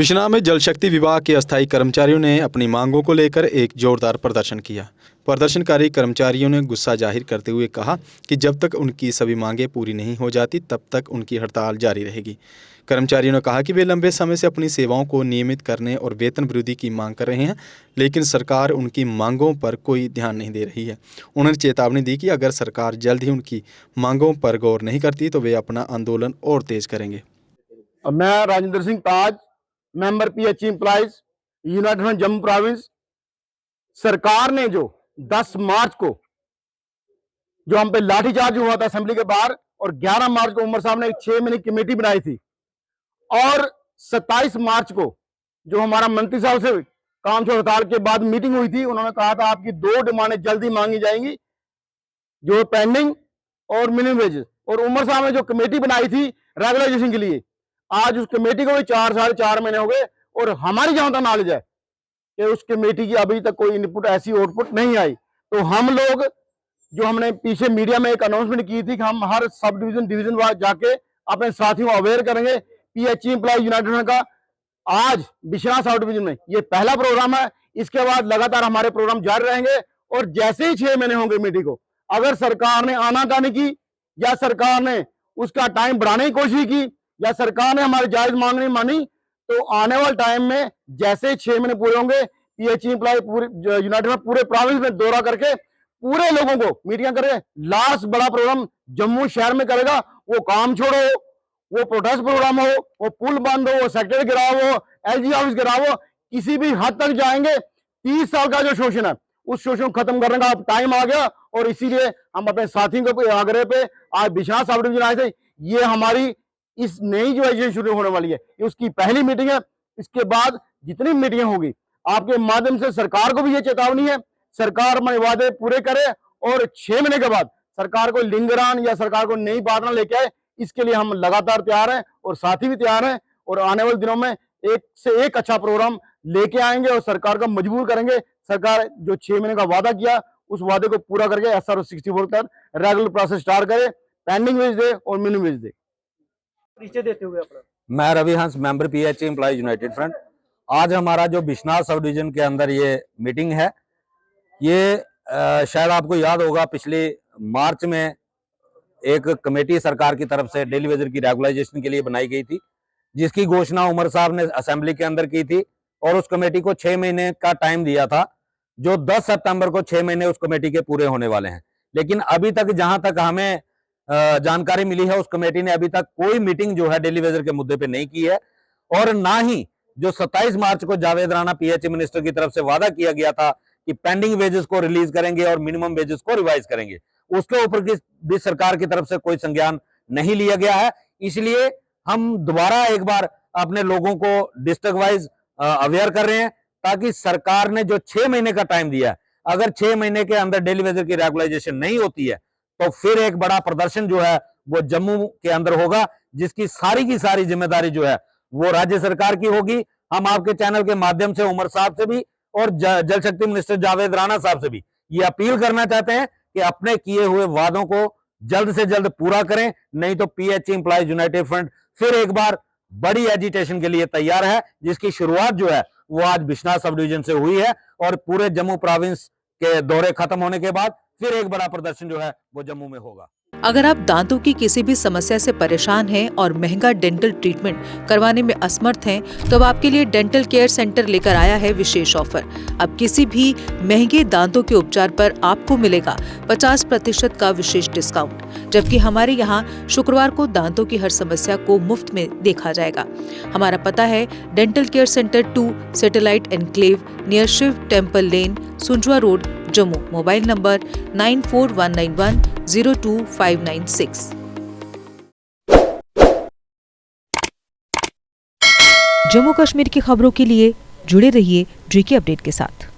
बिश्नाह में जल शक्ति विभाग के अस्थायी कर्मचारियों ने अपनी मांगों को लेकर एक जोरदार प्रदर्शन किया। प्रदर्शनकारी कर्मचारियों ने गुस्सा जाहिर करते हुए कहा कि जब तक उनकी सभी मांगें पूरी नहीं हो जाती तब तक उनकी हड़ताल जारी रहेगी। कर्मचारियों ने कहा कि वे लंबे समय से अपनी सेवाओं को नियमित करने और वेतन वृद्धि की मांग कर रहे हैं, लेकिन सरकार उनकी मांगों पर कोई ध्यान नहीं दे रही है। उन्होंने चेतावनी दी कि अगर सरकार जल्द ही उनकी मांगों पर गौर नहीं करती तो वे अपना आंदोलन और तेज करेंगे। मैं Rajendra Singh Taj, member PHE employees united front Jammu province. सरकार ने जो 10 मार्च को जो हम पे लाठीचार्ज हुआ था असेंबली के बाहर, और 11 मार्च को उमर साहब ने एक 6 महीने की कमेटी बनाई थी, और 27 मार्च को जो हमारा मंत्री साहब से काम छोड़ हड़ताल के बाद मीटिंग हुई थी, उन्होंने कहा था आपकी 2 डिमांडें जल्दी मांगी जाएंगी, जो पेंडिंग और मिनिमम वेजेस। और उमर साहब ने जो कमेटी बनाई थी रेगुलाइजेशन के लिए, आज उस कमेटी को भी 4-4.5 महीने हो गए, और हमारी जहां तक नॉलेज है कि उस कमेटी की अभी तक कोई इनपुट ऐसी आउटपुट नहीं आई। तो हम लोग जो हमने पीछे मीडिया में एक अनाउंसमेंट की थी कि हम हर सब डिवीजन जाके अपने साथियों को अवेयर करेंगे। पीएचई एम्प्लॉय यूनाइटेड का आज बिश्नाह सब डिवीजन में ये पहला प्रोग्राम है। इसके बाद लगातार हमारे प्रोग्राम जारी रहेंगे, और जैसे ही 6 महीने होंगे मीटिंग को, अगर सरकार ने आनाकानी की या सरकार ने उसका टाइम बढ़ाने की कोशिश की या सरकार ने हमारी जायज मांग नहीं मानी, तो आने वाले टाइम में जैसे 6 महीने पूरे होंगे, पीएचई एम्प्लॉय पूरे यूनाइटेड में पूरे प्रोविंस में दौरा करके पूरे लोगों को मीटिंग करे। लास्ट बड़ा प्रोग्राम जम्मू शहर में करेगा। वो काम छोड़ो, वो प्रोटेस्ट प्रोग्राम हो, वो पुल बंद हो, वो सेक्रेटरी गिराव हो, एलजी ऑफिस गिराव हो, किसी भी हद तक जाएंगे। 30 साल का जो शोषण है उस शोषण को खत्म करने का अब टाइम आ गया, और इसीलिए हम अपने साथियों के आग्रह पे आज बिश्नाह सब डिवीजन आए थे। ये हमारी इस नई जो एजेंसी शुरू होने वाली है, ये उसकी पहली मीटिंग है। इसके बाद जितनी मीटिंग होगी, आपके माध्यम से सरकार को भी ये चेतावनी है, सरकार अपने वादे पूरे करे, और 6 महीने के बाद सरकार को लिंगरान या सरकार को नई बात ना लेके आए। इसके लिए हम लगातार तैयार हैं, और साथी भी तैयार हैं, और आने वाले दिनों में एक से एक अच्छा प्रोग्राम लेके आएंगे और सरकार को मजबूर करेंगे। सरकार जो 6 महीने का वादा किया, उस वादे को पूरा करके SRO 64 तक रेगुलर प्रोसेस स्टार्ट करे, पेंडिंग वेज दे और मिनिमम वेज दे। परिचय देते हुए अपना। मैं Ravi Hans, member PHE employ united front. आज हमारा जो बिश्नाह सब डिवीजन के अंदर ये मीटिंग है, ये शायद आपको याद होगा पिछले मार्च में एक कमेटी सरकार की तरफ से डेली वेजर की रेगुलाइजेशन के लिए बनाई गई थी, जिसकी घोषणा उमर साहब ने असेंबली के अंदर की थी, और उस कमेटी को 6 महीने का टाइम दिया था, जो 10 सितंबर को 6 महीने उस कमेटी के पूरे होने वाले हैं। लेकिन अभी तक जहां तक हमें जानकारी मिली है, उस कमेटी ने अभी तक कोई मीटिंग जो है डेली वेजर के मुद्दे पे नहीं की है, और ना ही जो 27 मार्च को जावेद राणा पीएचई मिनिस्टर की तरफ से वादा किया गया था कि पेंडिंग वेजेस को रिलीज करेंगे और मिनिमम वेजेस को रिवाइज करेंगे, उसके ऊपर भी सरकार की तरफ से कोई संज्ञान नहीं लिया गया है। इसलिए हम दोबारा एक बार अपने लोगों को डिस्ट्रिक्ट वाइज अवेयर कर रहे हैं, ताकि सरकार ने जो 6 महीने का टाइम दिया है, अगर 6 महीने के अंदर डेली वेजर की रेगुलाइजेशन नहीं होती है, तो फिर एक बड़ा प्रदर्शन जो है वो जम्मू के अंदर होगा, जिसकी सारी की सारी जिम्मेदारी जो है वो राज्य सरकार की होगी। हम आपके चैनल के माध्यम से उमर साहब से भी और जल शक्ति मिनिस्टर जावेद राणा साहब से भी ये अपील करना चाहते हैं कि अपने किए हुए वादों को जल्द से जल्द पूरा करें, नहीं तो पीएचई एम्प्लॉयज यूनाइटेड फ्रंट फिर एक बार बड़ी एजिटेशन के लिए तैयार है, जिसकी शुरुआत जो है वो आज बिश्नाह सब डिवीजन से हुई है, और पूरे जम्मू प्रोविंस के दौरे खत्म होने के बाद फिर एक बड़ा प्रदर्शन जो है वो जम्मू में होगा। अगर आप दांतों की किसी भी समस्या से परेशान हैं और महंगा डेंटल ट्रीटमेंट करवाने में असमर्थ हैं, तो अब आपके लिए डेंटल केयर सेंटर लेकर आया है विशेष ऑफर। अब किसी भी महंगे दांतों के उपचार पर आपको मिलेगा 50% का विशेष डिस्काउंट, जबकि हमारे यहाँ शुक्रवार को दांतों की हर समस्या को मुफ्त में देखा जाएगा। हमारा पता है dental care centre 2, satellite enclave, near Shiv temple lane, Sunjwan road, Jammu. Mobile number 9419102596। Jammu Kashmir की खबरों के लिए जुड़े रहिए GK अपडेट के साथ।